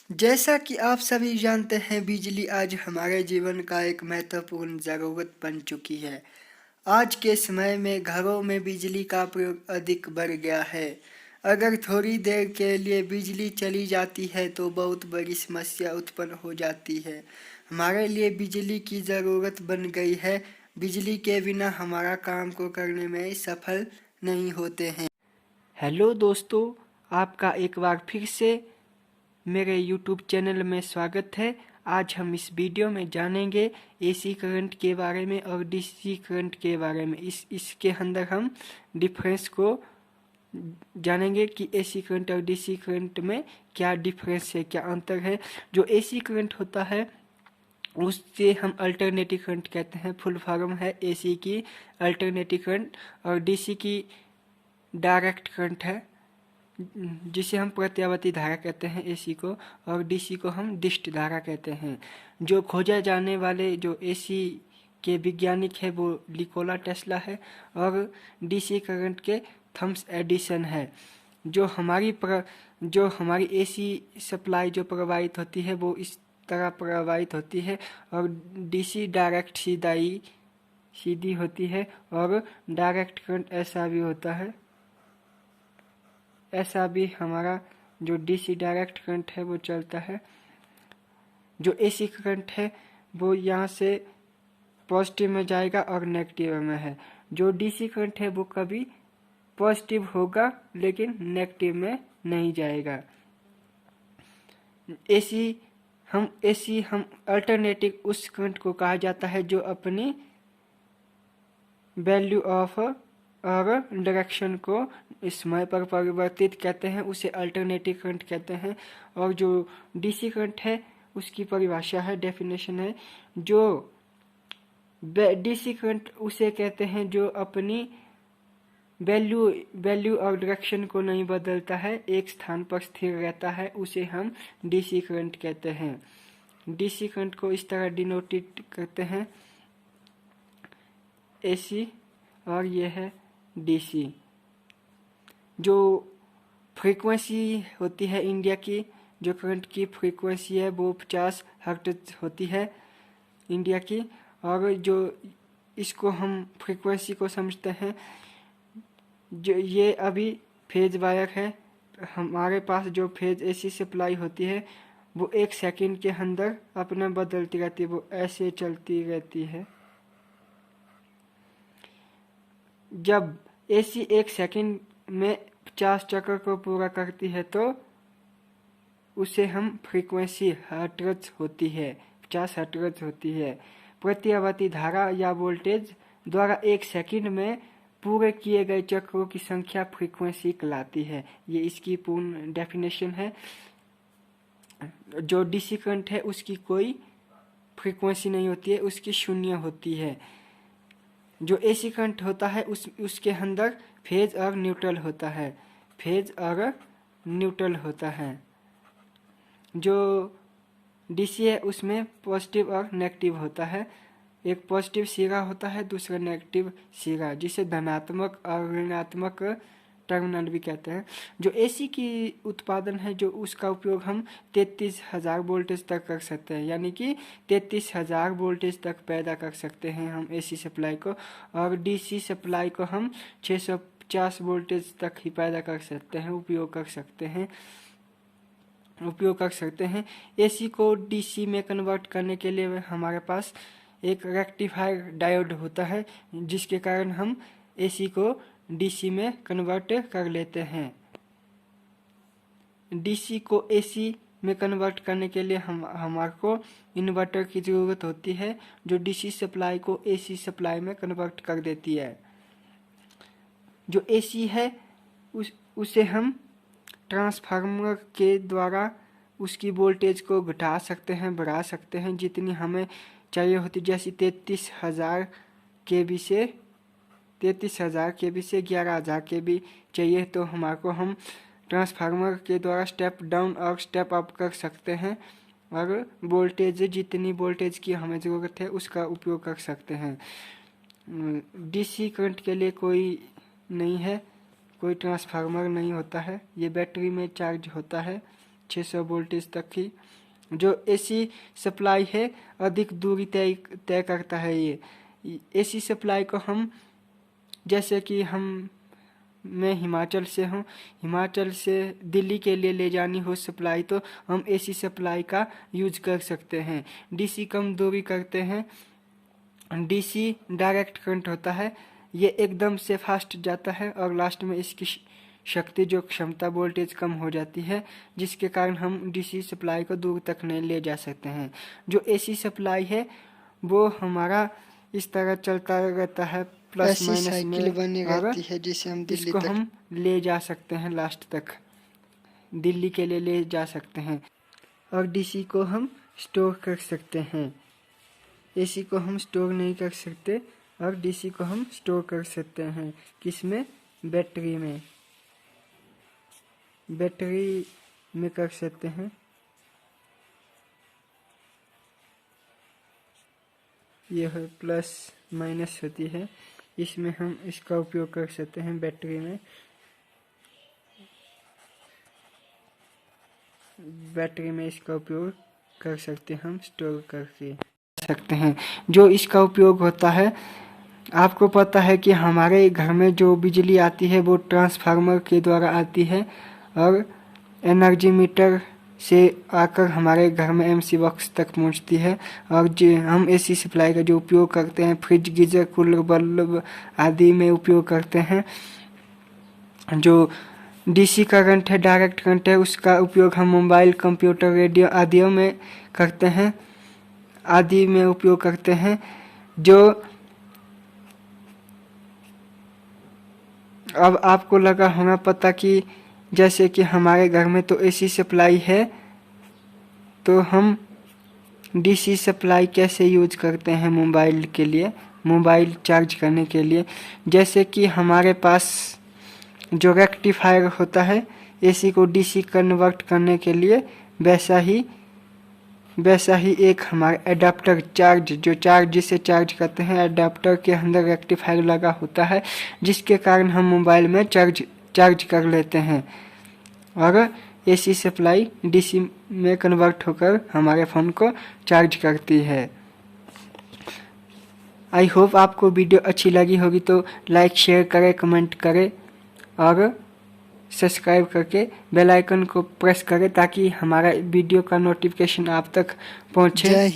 जैसा कि आप सभी जानते हैं, बिजली आज हमारे जीवन का एक महत्वपूर्ण ज़रूरत बन चुकी है। आज के समय में घरों में बिजली का प्रयोग अधिक बढ़ गया है। अगर थोड़ी देर के लिए बिजली चली जाती है तो बहुत बड़ी समस्या उत्पन्न हो जाती है। हमारे लिए बिजली की ज़रूरत बन गई है। बिजली के बिना हमारा काम को करने में सफल नहीं होते हैं। हेलो दोस्तों, आपका एक बार फिर से मेरे YouTube चैनल में स्वागत है। आज हम इस वीडियो में जानेंगे AC करंट के बारे में और DC करंट के बारे में। इसके अंदर हम डिफरेंस को जानेंगे कि AC करंट और DC करंट में क्या डिफरेंस है, क्या अंतर है। जो AC करंट होता है उससे हम अल्टरनेटिव करंट कहते हैं। फुल फॉर्म है AC की अल्टरनेटिव करंट, और DC की डायरेक्ट करंट है जिसे हम प्रत्यावर्ती धारा कहते हैं AC को, और DC को हम दिष्ट धारा कहते हैं। जो खोजा जाने वाले जो AC के वैज्ञानिक है वो निकोला टेस्ला है, और DC करंट के थॉमस एडिसन है। जो हमारी AC सप्लाई जो प्रवाहित होती है वो इस तरह प्रवाहित होती है, और DC डायरेक्ट सीधी होती है, और डायरेक्ट करंट ऐसा भी होता है। ऐसा भी हमारा जो DC डायरेक्ट करंट है वो चलता है। जो AC करंट है वो यहाँ से पॉजिटिव में जाएगा और नेगेटिव में है। जो DC करंट है वो कभी पॉजिटिव होगा लेकिन नेगेटिव में नहीं जाएगा। AC हम अल्टरनेटिव उस करंट को कहा जाता है जो अपनी वैल्यू ऑफ और डायरेक्शन को समय पर परिवर्तित कहते हैं, उसे अल्टरनेटिव करंट कहते हैं। और जो DC करंट है उसकी परिभाषा है, डेफिनेशन है, जो DC करंट उसे कहते हैं जो अपनी वैल्यू और डायरेक्शन को नहीं बदलता है, एक स्थान पर स्थिर रहता है, उसे हम DC करंट कहते हैं। DC करंट को इस तरह डिनोटेड करते हैं AC, और यह है DC। जो फ्रीक्वेंसी होती है इंडिया की, जो करंट की फ्रीक्वेंसी है वो 50 हर्ट्ज होती है इंडिया की। और जो इसको हम फ्रीक्वेंसी को समझते हैं, जो ये अभी फेज वायर है, हमारे पास जो फेज AC सप्लाई होती है वो 1 सेकंड के अंदर अपना बदलती रहती है, वो ऐसे चलती रहती है। जब AC 1 सेकंड में 50 चक्र को पूरा करती है तो उसे हम फ्रीक्वेंसी हर्ट्ज होती है, 50 हर्ट्ज होती है। प्रत्यावर्ती धारा या वोल्टेज द्वारा 1 सेकंड में पूरे किए गए चक्रों की संख्या फ्रीक्वेंसी कहलाती है। ये इसकी पूर्ण डेफिनेशन है। जो DC करंट है उसकी कोई फ्रीक्वेंसी नहीं होती है, उसकी शून्य होती है। जो AC करंट होता है उसके अंदर फेज और न्यूट्रल होता है, फेज और न्यूट्रल होता है। जो DC है उसमें पॉजिटिव और नेगेटिव होता है, एक पॉजिटिव सिरा होता है, दूसरा नेगेटिव सिरा, जिसे धनात्मक और ऋणात्मक टर्मिनल भी कहते हैं। जो AC की उत्पादन है जो उसका उपयोग हम 33,000 वोल्टेज तक कर सकते हैं, यानी कि 33,000 वोल्टेज तक पैदा कर सकते हैं हम AC सप्लाई को। और DC सप्लाई को हम 650 वोल्टेज तक ही पैदा कर सकते हैं, उपयोग कर सकते हैं। AC को DC में कन्वर्ट करने के लिए हमारे पास एक रेक्टिफायर डायोड होता है, जिसके कारण हम AC को DC में कन्वर्ट कर लेते हैं। DC को AC में कन्वर्ट करने के लिए हमारे को इन्वर्टर की ज़रूरत होती है, जो DC सप्लाई को AC सप्लाई में कन्वर्ट कर देती है। जो AC है उसे हम ट्रांसफार्मर के द्वारा उसकी वोल्टेज को घटा सकते हैं, बढ़ा सकते हैं जितनी हमें चाहिए होती। जैसे 33,000 kV से 11,000 kV चाहिए तो हमारे को हम ट्रांसफार्मर के द्वारा स्टेप डाउन और स्टेप अप कर सकते हैं, और वोल्टेज जितनी वोल्टेज की हमें ज़रूरत है उसका उपयोग कर सकते हैं। DC करंट के लिए कोई नहीं है, कोई ट्रांसफार्मर नहीं होता है, ये बैटरी में चार्ज होता है 600 वोल्टेज तक ही जो एसी सप्लाई है अधिक दूरी तय करता है। ये एसी सप्लाई को हम, जैसे कि मैं हिमाचल से हूँ, हिमाचल से दिल्ली के लिए ले जानी हो सप्लाई तो हम एसी सप्लाई का यूज कर सकते हैं। डीसी कम दूरी करते हैं। डीसी डायरेक्ट करंट होता है, ये एकदम से फास्ट जाता है और लास्ट में इसकी शक्ति जो क्षमता वोल्टेज कम हो जाती है, जिसके कारण हम डीसी सप्लाई को दूर तक नहीं ले जा सकते हैं। जो एसी सप्लाई है वो हमारा इस तरह चलता रहता है, प्लस माइनस साइकिल बनी रहती है जिसे हम दिल्ली तक हम ले जा सकते हैं, लास्ट तक दिल्ली के लिए ले जा सकते हैं। और डीसी को हम स्टोर कर सकते हैं। एसी को हम स्टोर नहीं कर सकते और डीसी को हम स्टोर कर सकते हैं। किसमें? बैटरी में। बैटरी में कर सकते हैं। यह प्लस माइनस होती है, इसमें हम इसका उपयोग कर सकते हैं। बैटरी में इसका उपयोग कर सकते हैं, हम स्टोर करके सकते हैं। जो इसका उपयोग होता है, आपको पता है कि हमारे घर में जो बिजली आती है वो ट्रांसफार्मर के द्वारा आती है और एनर्जी मीटर से आकर हमारे घर में एमसी बॉक्स तक पहुंचती है। और जो हम एसी सप्लाई का जो उपयोग करते हैं, फ्रिज, गीजर, कूलर, बल्ब आदि में उपयोग करते हैं। जो डीसी करंट है, डायरेक्ट करंट है, उसका उपयोग हम मोबाइल, कंप्यूटर, रेडियो आदियों में करते हैं, आदि में उपयोग करते हैं। जो अब आपको लगा होगा पता कि जैसे कि हमारे घर में तो एसी सप्लाई है, तो हम डीसी सप्लाई कैसे यूज करते हैं मोबाइल के लिए, मोबाइल चार्ज करने के लिए। जैसे कि हमारे पास जो रेक्टिफायर होता है एसी को डीसी कन्वर्ट करने के लिए, वैसा ही एक हमारा एडाप्टर जिसे चार्ज करते हैं, एडाप्टर के अंदर रेक्टिफायर लगा होता है, जिसके कारण हम मोबाइल में चार्ज कर लेते हैं और एसी सप्लाई डीसी में कन्वर्ट होकर हमारे फ़ोन को चार्ज करती है। आई होप आपको वीडियो अच्छी लगी होगी, तो लाइक, शेयर करें, कमेंट करें और सब्सक्राइब करके बेल आइकन को प्रेस करें ताकि हमारा वीडियो का नोटिफिकेशन आप तक पहुंचे।